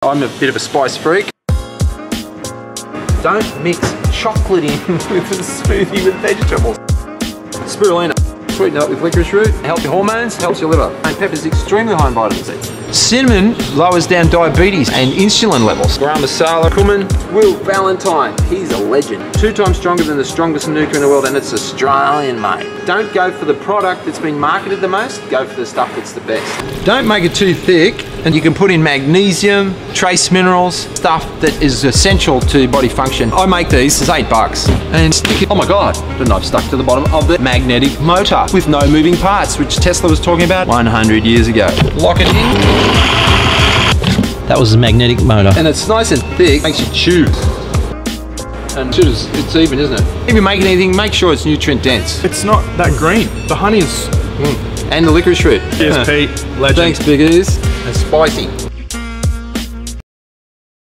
I'm a bit of a spice freak. Don't mix chocolate in with a smoothie with vegetables. Spirulina. Sweeten it up with licorice root, helps your hormones, helps your liver. And pepper's extremely high in vitamin C. Cinnamon lowers down diabetes and insulin levels. Garam masala, cumin. Will Valentine, he's a legend. 2 times stronger than the strongest manuka in the world, and it's Australian made. Don't go for the product that's been marketed the most, go for the stuff that's the best. Don't make it too thick, and you can put in magnesium, trace minerals, stuff that is essential to body function. I make these, it's $8, and stick it, oh my God, the knife stuck to the bottom of the magnetic motor with no moving parts, which Tesla was talking about 100 years ago. Lock it in. That was a magnetic motor. And it's nice and thick, makes you chew. And it's even, isn't it? If you're making anything, make sure it's nutrient dense. It's not that green. The honey is... And the licorice root. Cheers, Pete. Legend. Thanks, Big Ears. And spicy.